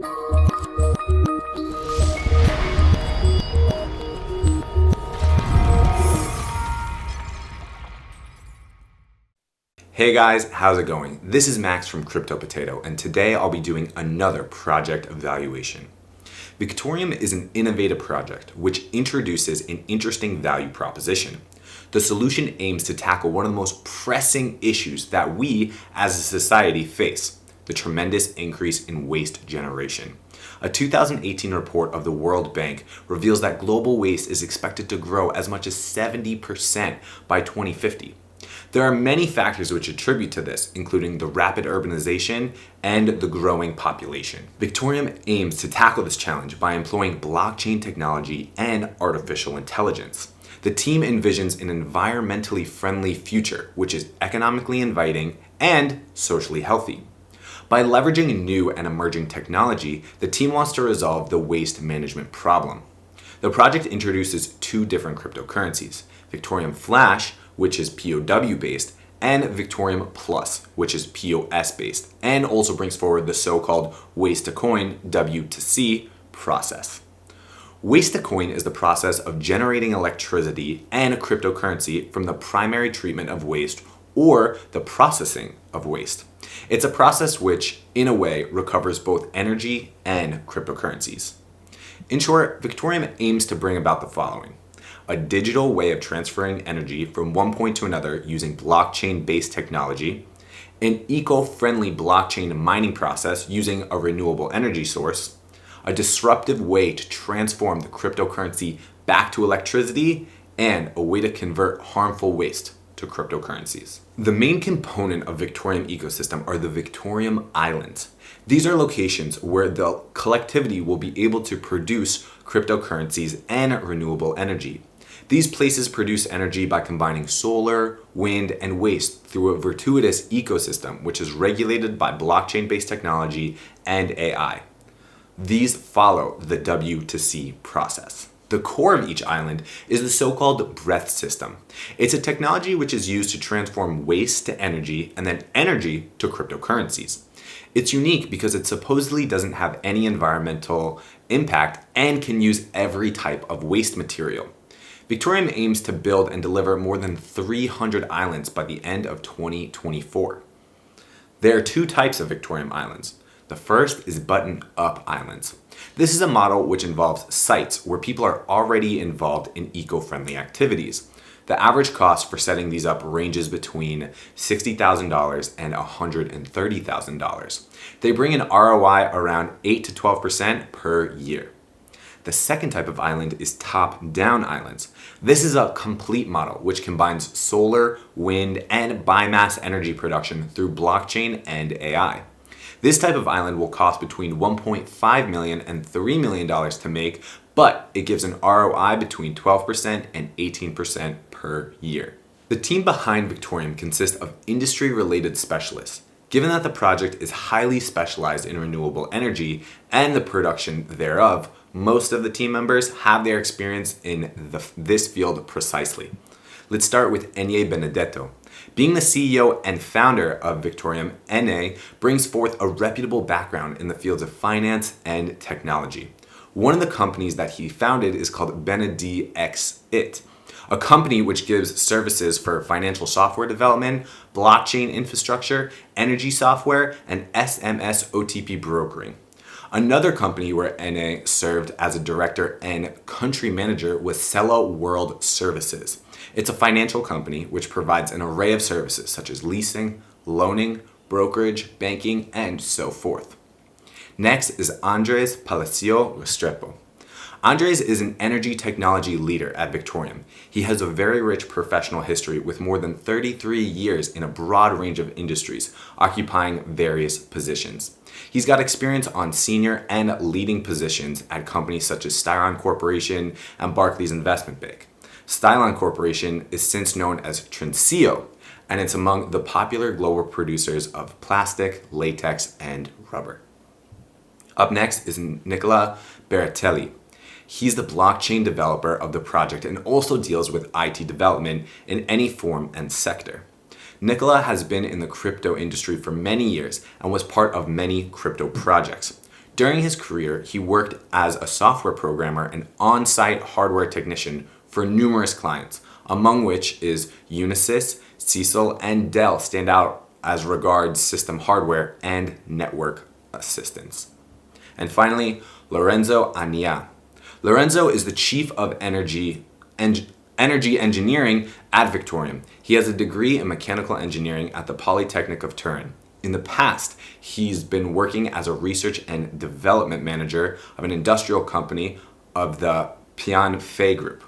Hey guys, how's it going? This is Max from Crypto Potato, and today I'll be doing another project evaluation. Vectorium is an innovative project which introduces an interesting value proposition. The solution aims to tackle one of the most pressing issues that we as a society face: the tremendous increase in waste generation. A 2018 report of the World Bank reveals that global waste is expected to grow as much as 70% by 2050. There are many factors which attribute to this, including the rapid urbanization and the growing population. Vectorium aims to tackle this challenge by employing blockchain technology and artificial intelligence. The team envisions an environmentally friendly future, which is economically inviting and socially healthy. By leveraging new and emerging technology, the team wants to resolve the waste management problem. The project introduces two different cryptocurrencies: Vectorium Flash, which is POW based, and Vectorium Plus, which is POS based, and also brings forward the so-called waste to coin W2C process. Waste to coin is the process of generating electricity and a cryptocurrency from the primary treatment of waste or the processing of waste. It's a process which, in a way, recovers both energy and cryptocurrencies. In short, Vectorium aims to bring about the following: a digital way of transferring energy from one point to another using blockchain-based technology, an eco-friendly blockchain mining process using a renewable energy source, a disruptive way to transform the cryptocurrency back to electricity, and a way to convert harmful waste to cryptocurrencies. The main component of Vectorium ecosystem are the Vectorium Islands. These are locations where the collectivity will be able to produce cryptocurrencies and renewable energy. These places produce energy by combining solar, wind, and waste through a virtuous ecosystem which is regulated by blockchain-based technology and AI. These follow the W2C process. The core of each island is the so-called breath system. It's a technology which is used to transform waste to energy and then energy to cryptocurrencies. It's unique because it supposedly doesn't have any environmental impact and can use every type of waste material. Vectorium aims to build and deliver more than 300 islands by the end of 2024. There are two types of Vectorium islands. The first is button-up islands. This is a model which involves sites where people are already involved in eco-friendly activities. The average cost for setting these up ranges between $60,000 and $130,000. They bring an ROI around 8 to 12% per year. The second type of island is top-down islands. This is a complete model which combines solar, wind, and biomass energy production through blockchain and AI. This type of island will cost between $1.5 million and $3 million to make, but it gives an ROI between 12% and 18% per year. The team behind Vectorium consists of industry-related specialists. Given that the project is highly specialized in renewable energy and the production thereof, most of the team members have their experience in this field precisely. Let's start with Enye Benedetto. Being the CEO and founder of Vectorium, Enye brings forth a reputable background in the fields of finance and technology. One of the companies that he founded is called BenediXit, a company which gives services for financial software development, blockchain infrastructure, energy software, and SMS OTP brokering. Another company where Enye served as a director and country manager was Cello World Services. It's a financial company which provides an array of services such as leasing, loaning, brokerage, banking, and so forth. Next is Andres Palacio Restrepo. Andres is an energy technology leader at Vectorium. He has a very rich professional history with more than 33 years in a broad range of industries, occupying various positions. He's got experience on senior and leading positions at companies such as Styron Corporation and Barclays Investment Bank. Styron Corporation is since known as Trinseo, and it's among the popular global producers of plastic, latex, and rubber. Up next is Nicola Beratelli. He's the blockchain developer of the project and also deals with IT development in any form and sector. Nicola has been in the crypto industry for many years and was part of many crypto projects. During his career, he worked as a software programmer and on-site hardware technician for numerous clients, among which is Unisys, Cecil, and Dell stand out as regards system hardware and network assistance. And finally, Lorenzo Ania. Lorenzo is the Chief of Energy Engineering at Vectorium. He has a degree in mechanical engineering at the Polytechnic of Turin. In the past, he's been working as a research and development manager of an industrial company of the Pian Fei Group.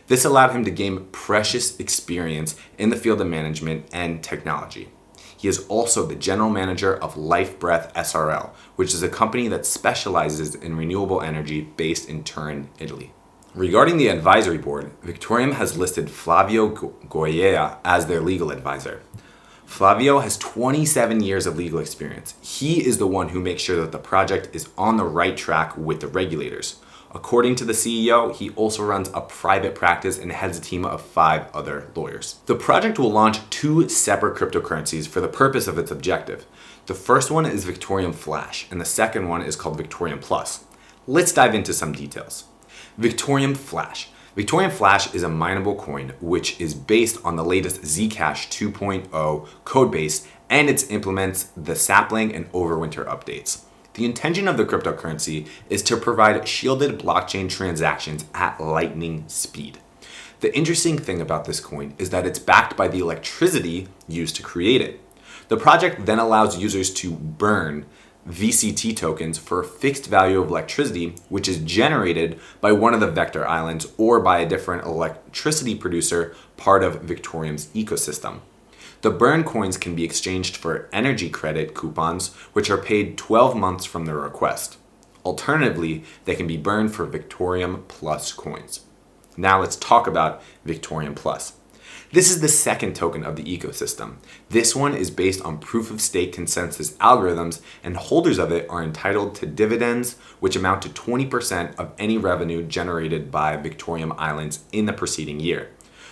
This allowed him to gain precious experience in the field of management and technology. He is also the general manager of Life Breath SRL, which is a company that specializes in renewable energy based in Turin, Italy. Regarding the advisory board, Vectorium has listed Flavio Goyea as their legal advisor. Flavio has 27 years of legal experience. He is the one who makes sure that the project is on the right track with the regulators. According to the CEO, he also runs a private practice and heads a team of 5 other lawyers. The project will launch 2 separate cryptocurrencies for the purpose of its objective. The first one is Vectorium Flash, and the second one is called Vectorium Plus. Let's dive into some details. Vectorium Flash. Vectorium Flash is a mineable coin which is based on the latest Zcash 2.0 codebase, and it implements the sapling and overwinter updates. The intention of the cryptocurrency is to provide shielded blockchain transactions at lightning speed. The interesting thing about this coin is that it's backed by the electricity used to create it. The project then allows users to burn VCT tokens for a fixed value of electricity, which is generated by one of the Vector Islands or by a different electricity producer, part of Vectorium's ecosystem. The burn coins can be exchanged for energy credit coupons, which are paid 12 months from the request. Alternatively, they can be burned for Vectorium Plus coins. Now let's talk about Vectorium Plus. This is the second token of the ecosystem. This one is based on proof-of-stake consensus algorithms, and holders of it are entitled to dividends, which amount to 20% of any revenue generated by Vectorium Islands in the preceding year.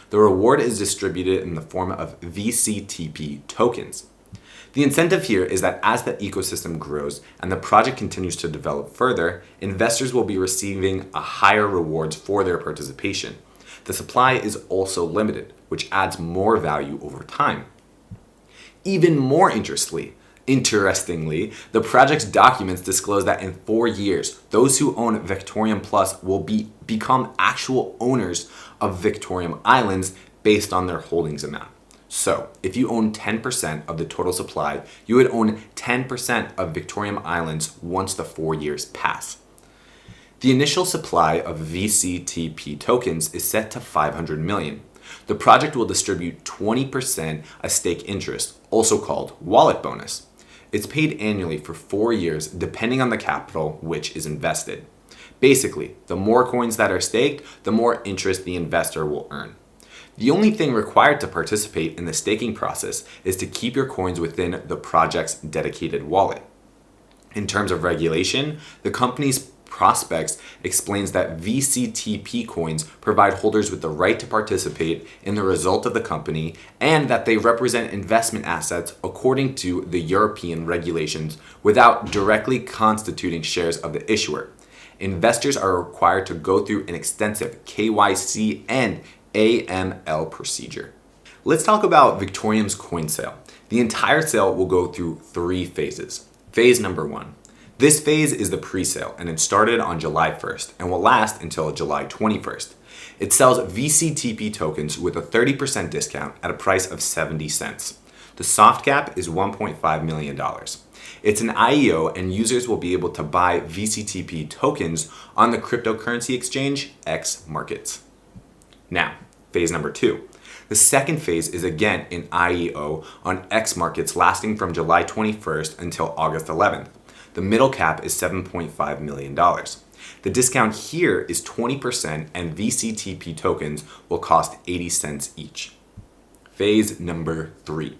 The reward is distributed in the form of VCTP tokens. The incentive here is that as the ecosystem grows and the project continues to develop further, investors will be receiving a higher rewards for their participation. The supply is also limited, which adds more value over time. Even more interestingly, the project's documents disclose that in 4 years, those who own Vectorium Plus will become actual owners of Vectorium Islands based on their holdings amount. So, if you own 10% of the total supply, you would own 10% of Vectorium Islands once the 4 years pass. The initial supply of VCTP tokens is set to 500 million. The project will distribute 20% as stake interest, also called wallet bonus. It's paid annually for 4 years depending on the capital which is invested. Basically, the more coins that are staked, the more interest the investor will earn. The only thing required to participate in the staking process is to keep your coins within the project's dedicated wallet. In terms of regulation, the company's prospects explains that VCTP coins provide holders with the right to participate in the result of the company, and that they represent investment assets according to the European regulations without directly constituting shares of the issuer. Investors are required to go through an extensive KYC and AML procedure. Let's talk about Vectorium's coin sale. The entire sale will go through 3 phases. Phase number 1. This phase is the pre-sale, and it started on July 1st and will last until July 21st. It sells VCTP tokens with a 30% discount at a price of 70 cents. The soft cap is $1.5 million. It's an IEO, and users will be able to buy VCTP tokens on the cryptocurrency exchange X Markets. Now, phase number 2. The second phase is again an IEO on X Markets lasting from July 21st until August 11th. The middle cap is $7.5 million. The discount here is 20%, and VCTP tokens will cost 80 cents each. Phase number 3.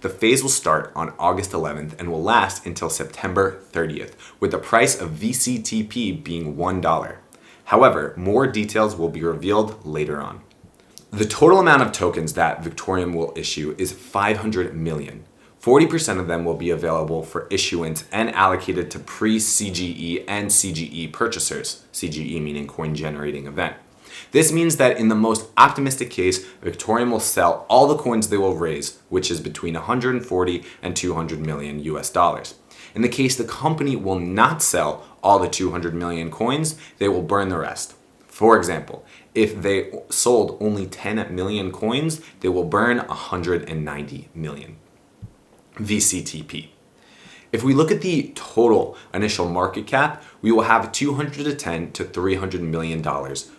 The phase will start on August 11th and will last until September 30th, with the price of VCTP being $1. However, more details will be revealed later on. The total amount of tokens that Vectorium will issue is 500 million. 40% of them will be available for issuance and allocated to pre-CGE and CGE purchasers, CGE meaning coin generating event. This means that in the most optimistic case, Vectorium will sell all the coins they will raise, which is between 140 and 200 million US dollars. In the case the company will not sell all the 200 million coins, they will burn the rest. For example, if they sold only 10 million coins, they will burn 190 million. VCTP. If we look at the total initial market cap, we will have $210 to $300 million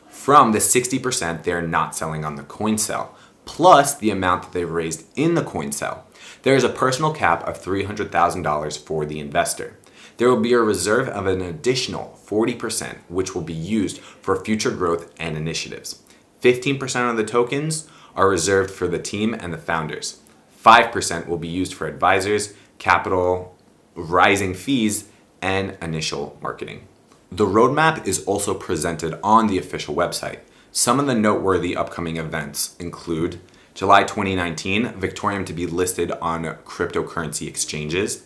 from the 60% they're not selling on the coin sale, plus the amount that they've raised in the coin sale. There is a personal cap of $300,000 for the investor. There will be a reserve of an additional 40%, which will be used for future growth and initiatives. 15% of the tokens are reserved for the team and the founders. 5% will be used for advisors, capital, rising fees, and initial marketing. The roadmap is also presented on the official website. Some of the noteworthy upcoming events include July 2019, Vectorium to be listed on cryptocurrency exchanges.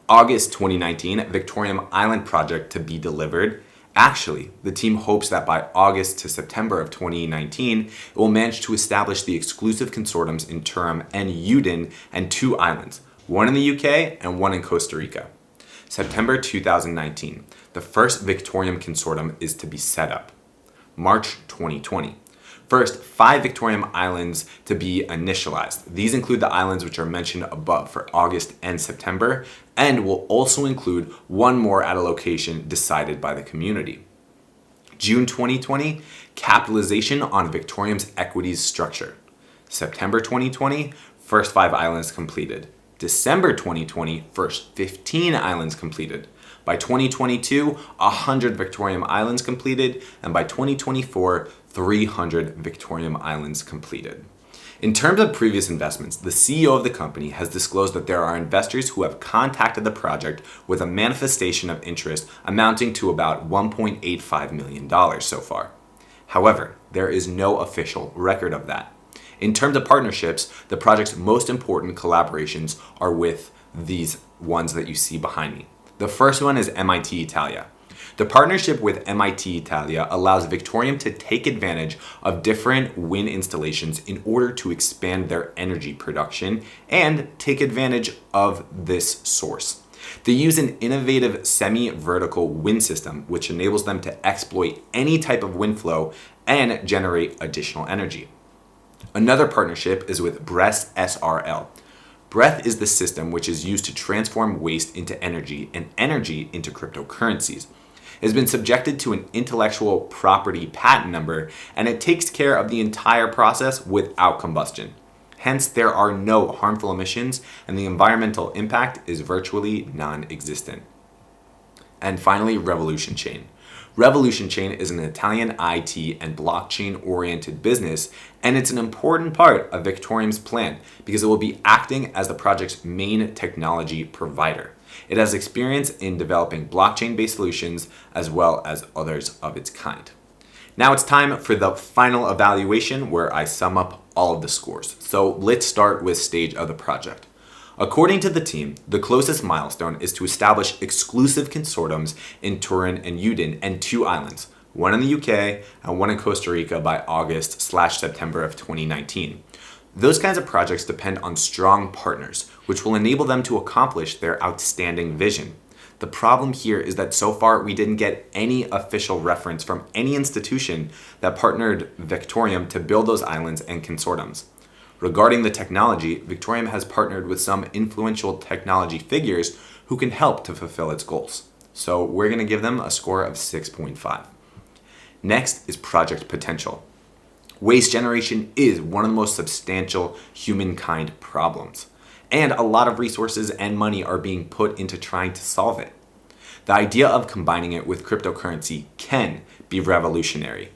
August 2019, Vectorium Island project to be delivered. Actually, the team hopes that by August to September of 2019, it will manage to establish the exclusive consortiums in Turum and Udin and 2 islands, one in the UK and one in Costa Rica. September 2019, the first Vectorium consortium is to be set up. March 2020. First, 5 Vectorium islands to be initialized. These include the islands which are mentioned above for August and September, and will also include one more at a location decided by the community. June 2020, capitalization on Vectorium's equities structure. September 2020, first 5 islands completed. December 2020, first 15 islands completed. By 2022, 100 Vectorium islands completed, and by 2024, 300 Vectorium islands completed. In terms of previous investments, the CEO of the company has disclosed that there are investors who have contacted the project with a manifestation of interest amounting to about $1.85 million so far. However, there is no official record of that. In terms of partnerships, the project's most important collaborations are with these ones that you see behind me. The first one is MIT Italia. The partnership with MIT Italia allows Vectorium to take advantage of different wind installations in order to expand their energy production and take advantage of this source. They use an innovative semi-vertical wind system which enables them to exploit any type of wind flow and generate additional energy. Another partnership is with Breath SRL. Breath is the system which is used to transform waste into energy and energy into cryptocurrencies. It has been subjected to an intellectual property patent number, and it takes care of the entire process without combustion. Hence, there are no harmful emissions, and the environmental impact is virtually non-existent. And finally, Revolution Chain. Revolution Chain is an Italian IT and blockchain-oriented business, and it's an important part of Vectorium's plan because it will be acting as the project's main technology provider. It has experience in developing blockchain-based solutions as well as others of its kind. Now it's time for the final evaluation where I sum up all of the scores. So let's start with stage of the project. According to the team, the closest milestone is to establish exclusive consortiums in Turin and Udin and 2 islands, one in the UK and one in Costa Rica by August/September of 2019. Those kinds of projects depend on strong partners, which will enable them to accomplish their outstanding vision. The problem here is that so far we didn't get any official reference from any institution that partnered Vectorium to build those islands and consortiums. Regarding the technology, Vectorium has partnered with some influential technology figures who can help to fulfill its goals. So we're going to give them a score of 6.5. Next is project potential. Waste generation is one of the most substantial humankind problems, and a lot of resources and money are being put into trying to solve it. The idea of combining it with cryptocurrency can be revolutionary.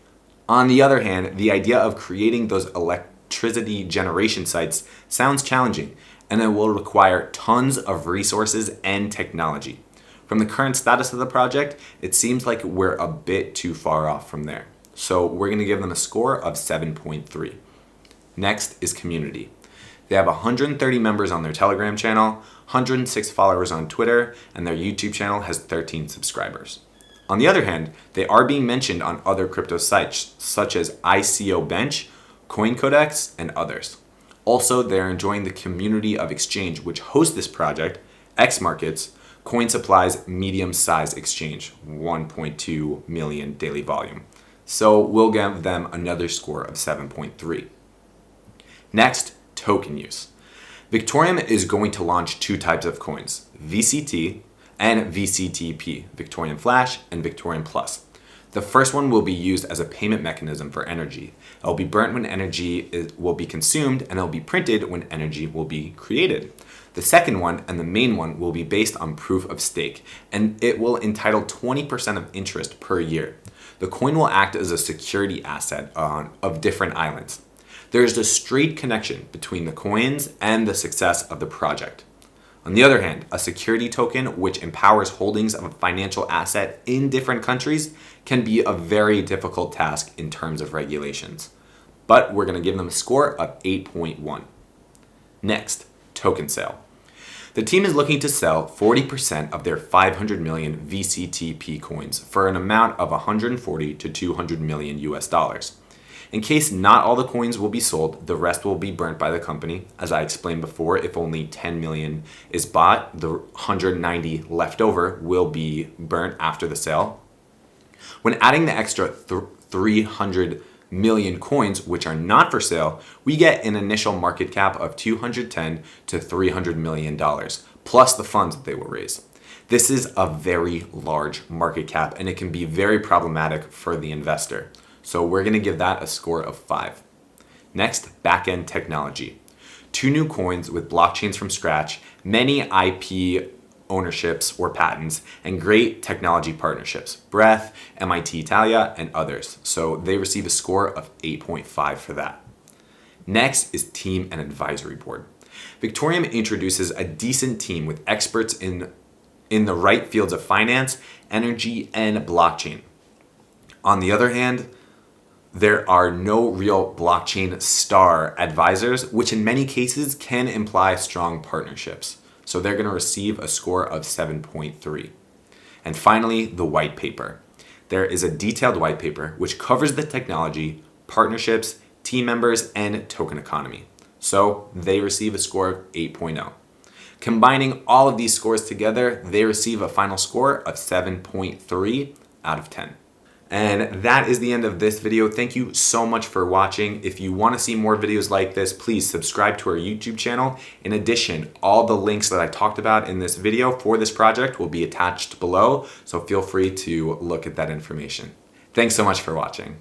On the other hand, the idea of creating those electricity generation sites sounds challenging, and it will require tons of resources and technology. From the current status of the project, it seems like we're a bit too far off from there. So we're going to give them a score of 7.3. Next is community. They have 130 members on their Telegram channel, 106 followers on Twitter, and their YouTube channel has 13 subscribers. On the other hand, they are being mentioned on other crypto sites such as ICO Bench, CoinCodex, and others. Also, they're enjoying the community of exchange which hosts this project, X Markets, CoinSupply's medium-sized exchange, 1.2 million daily volume. So we'll give them another score of 7.3. Next, token use. Vectorium is going to launch two types of coins, VCT and VCTP, Vectorium Flash and Vectorium Plus. The first one will be used as a payment mechanism for energy. It will be burnt when energy will be consumed, and it will be printed when energy will be created. The second one, and the main one, will be based on proof of stake, and it will entitle 20% of interest per year. The coin will act as a security asset of different islands. There is a straight connection between the coins and the success of the project. On the other hand, a security token which empowers holdings of a financial asset in different countries can be a very difficult task in terms of regulations. But we're going to give them a score of 8.1. Next, token sale. The team is looking to sell 40% of their 500 million VCTP coins for an amount of 140 to 200 million US dollars. In case not all the coins will be sold, the rest will be burnt by the company. As I explained before, if only 10 million is bought, the 190 left over will be burnt after the sale. When adding the extra 300 million coins, which are not for sale, we get an initial market cap of $210 to $300 million, plus the funds that they will raise. This is a very large market cap, and it can be very problematic for the investor. So we're going to give that a score of 5. Next, back-end technology. 2 new coins with blockchains from scratch, many IP ownerships or patents, and great technology partnerships, Breath, MIT Italia, and others. So they receive a score of 8.5 for that. Next is team and advisory board. Vectorium introduces a decent team with experts in the right fields of finance, energy, and blockchain. On the other hand, there are no real blockchain star advisors, which in many cases can imply strong partnerships. So they're going to receive a score of 7.3. And finally, the white paper. There is a detailed white paper which covers the technology, partnerships, team members, and token economy. So they receive a score of 8.0. Combining all of these scores together, they receive a final score of 7.3 out of 10. And that is the end of this video. Thank you so much for watching. If you want to see more videos like this, please subscribe to our YouTube channel. In addition, all the links that I talked about in this video for this project will be attached below, so feel free to look at that information. Thanks so much for watching.